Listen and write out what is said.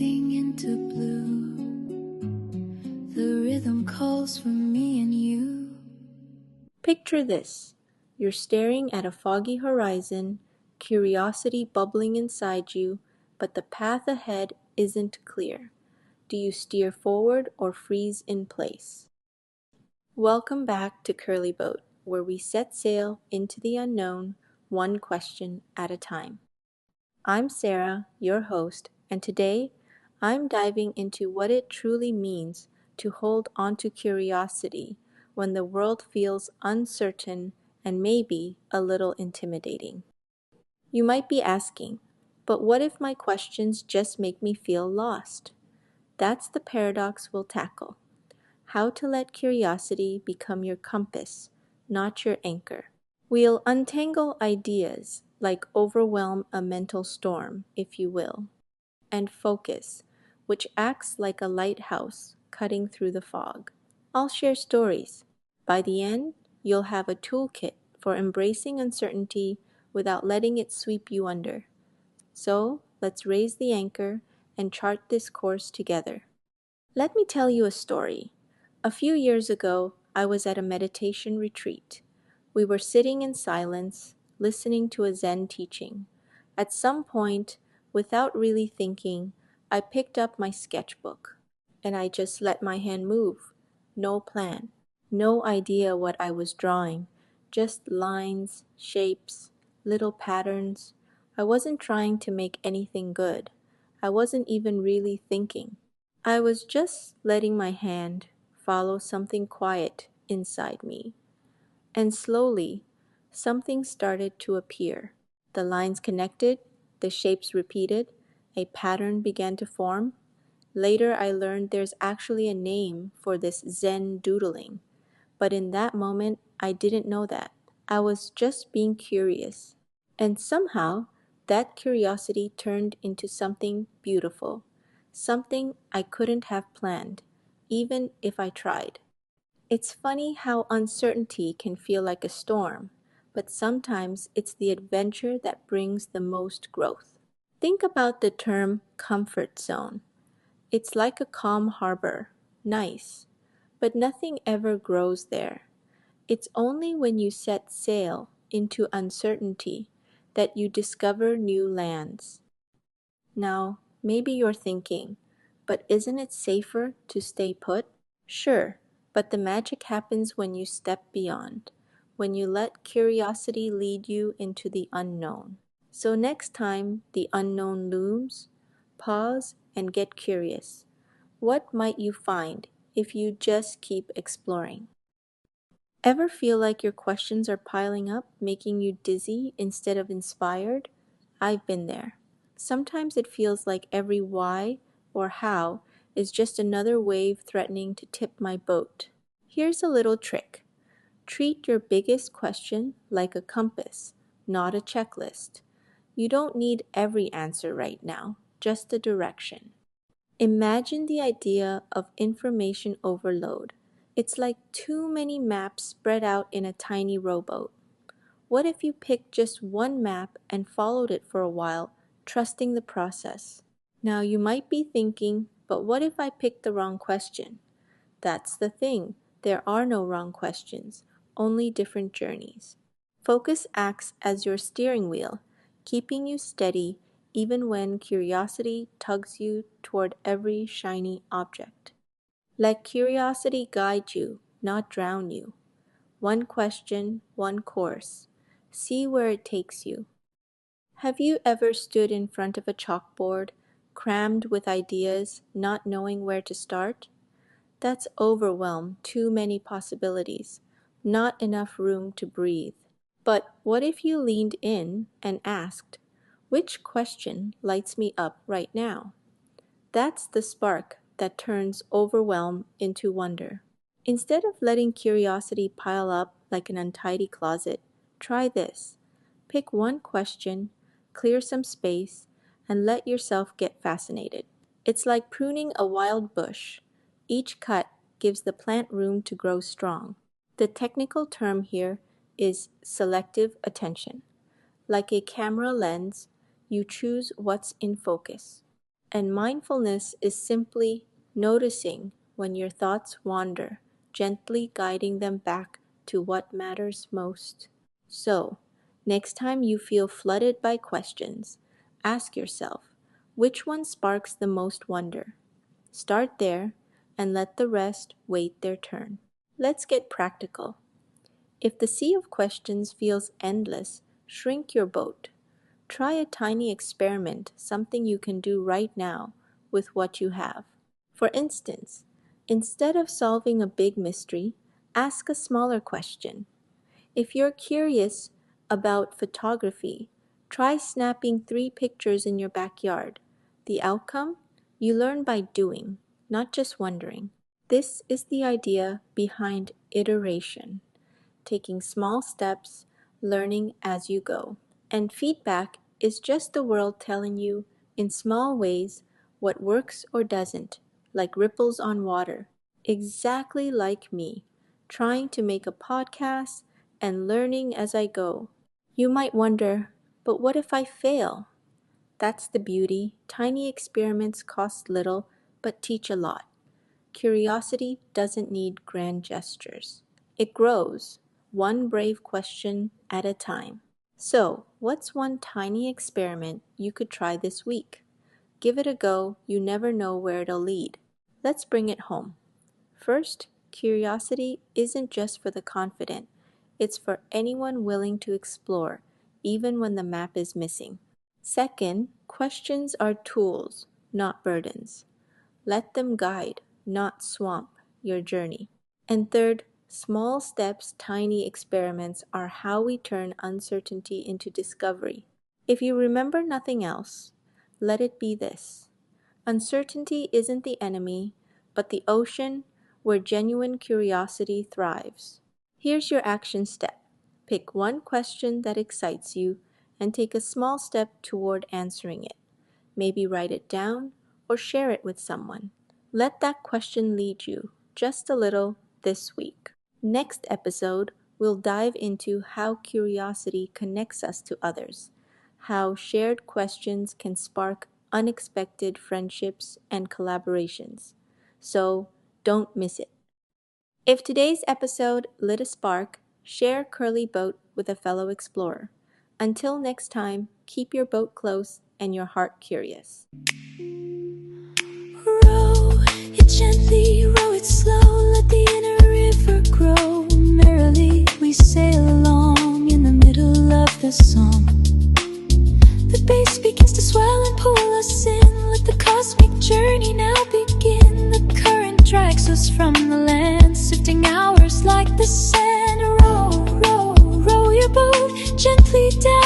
fading into blue. The rhythm calls for me and you. Picture this. You're staring at a foggy horizon, curiosity bubbling inside you, but the path ahead isn't clear. Do you steer forward or freeze in place? Welcome back to Curly Boat, where we set sail into the unknown, one question at a time. I'm Sara, your host, and today I'm diving into what it truly means to hold onto curiosity when the world feels uncertain and maybe a little intimidating. You might be asking, but what if my questions just make me feel lost? That's the paradox we'll tackle. How to let curiosity become your compass, not your anchor. We'll untangle ideas, like overwhelm a mental storm, if you will, and focus, which acts like a lighthouse cutting through the fog. I'll share stories. By the end, you'll have a toolkit for embracing uncertainty without letting it sweep you under. So, let's raise the anchor and chart this course together. Let me tell you a story. A few years ago, I was at a meditation retreat. We were sitting in silence, listening to a Zen teaching. At some point, without really thinking, I picked up my sketchbook, and I just let my hand move. No plan, no idea what I was drawing, just lines, shapes, little patterns. I wasn't trying to make anything good. I wasn't even really thinking. I was just letting my hand follow something quiet inside me. And slowly, something started to appear. The lines connected, the shapes repeated, a pattern began to form. Later, I learned there's actually a name for this Zen doodling. But in that moment, I didn't know that. I was just being curious. And somehow, that curiosity turned into something beautiful. Something I couldn't have planned, even if I tried. It's funny how uncertainty can feel like a storm, but sometimes it's the adventure that brings the most growth. Think about the term comfort zone. It's like a calm harbor, nice, but nothing ever grows there. It's only when you set sail into uncertainty that you discover new lands. Now, maybe you're thinking, but isn't it safer to stay put? Sure, but the magic happens when you step beyond, when you let curiosity lead you into the unknown. So next time the unknown looms, pause and get curious. What might you find if you just keep exploring? Ever feel like your questions are piling up, making you dizzy instead of inspired? I've been there. Sometimes it feels like every why or how is just another wave threatening to tip my boat. Here's a little trick. Treat your biggest question like a compass, not a checklist. You don't need every answer right now, just a direction. Imagine the idea of information overload. It's like too many maps spread out in a tiny rowboat. What if you picked just one map and followed it for a while, trusting the process? Now you might be thinking, but what if I picked the wrong question? That's the thing. There are no wrong questions, only different journeys. Focus acts as your steering wheel, keeping you steady even when curiosity tugs you toward every shiny object. Let curiosity guide you, not drown you. One question, one course. See where it takes you. Have you ever stood in front of a chalkboard, crammed with ideas, not knowing where to start? That's overwhelm, too many possibilities, not enough room to breathe. But what if you leaned in and asked, which question lights me up right now? That's the spark that turns overwhelm into wonder. Instead of letting curiosity pile up like an untidy closet, try this. Pick one question, clear some space, and let yourself get fascinated. It's like pruning a wild bush. Each cut gives the plant room to grow strong. The technical term here is selective attention. Like a camera lens, you choose what's in focus. And mindfulness is simply noticing when your thoughts wander, gently guiding them back to what matters most. So, next time you feel flooded by questions, ask yourself, which one sparks the most wonder? Start there and let the rest wait their turn. Let's get practical. If the sea of questions feels endless, shrink your boat. Try a tiny experiment, something you can do right now with what you have. For instance, instead of solving a big mystery, ask a smaller question. If you're curious about photography, try snapping 3 pictures in your backyard. The outcome? You learn by doing, not just wondering. This is the idea behind iteration, taking small steps, learning as you go. And feedback is just the world telling you, in small ways, what works or doesn't, like ripples on water. Exactly like me, trying to make a podcast and learning as I go. You might wonder, but what if I fail? That's the beauty. Tiny experiments cost little, but teach a lot. Curiosity doesn't need grand gestures. It grows, one brave question at a time. So, what's one tiny experiment you could try this week? Give it a go, you never know where it'll lead. Let's bring it home. First, curiosity isn't just for the confident, it's for anyone willing to explore, even when the map is missing. Second, questions are tools, not burdens. Let them guide, not swamp, your journey. And third, small steps, tiny experiments are how we turn uncertainty into discovery. If you remember nothing else, let it be this. Uncertainty isn't the enemy, but the ocean where genuine curiosity thrives. Here's your action step. Pick one question that excites you and take a small step toward answering it. Maybe write it down or share it with someone. Let that question lead you, just a little, this week. Next episode, we'll dive into how curiosity connects us to others, how shared questions can spark unexpected friendships and collaborations. So, don't miss it. If today's episode lit a spark, share Curly Boat with a fellow explorer. Until next time, keep your boat close and your heart curious. Row it gently, row it slow, let the inner river grow. Merrily we sail along in the middle of the song. The bass begins to swell and pull us in. Let the cosmic journey now begin. The current drags us from the land, sifting hours like the sand. Row, row, row your boat gently down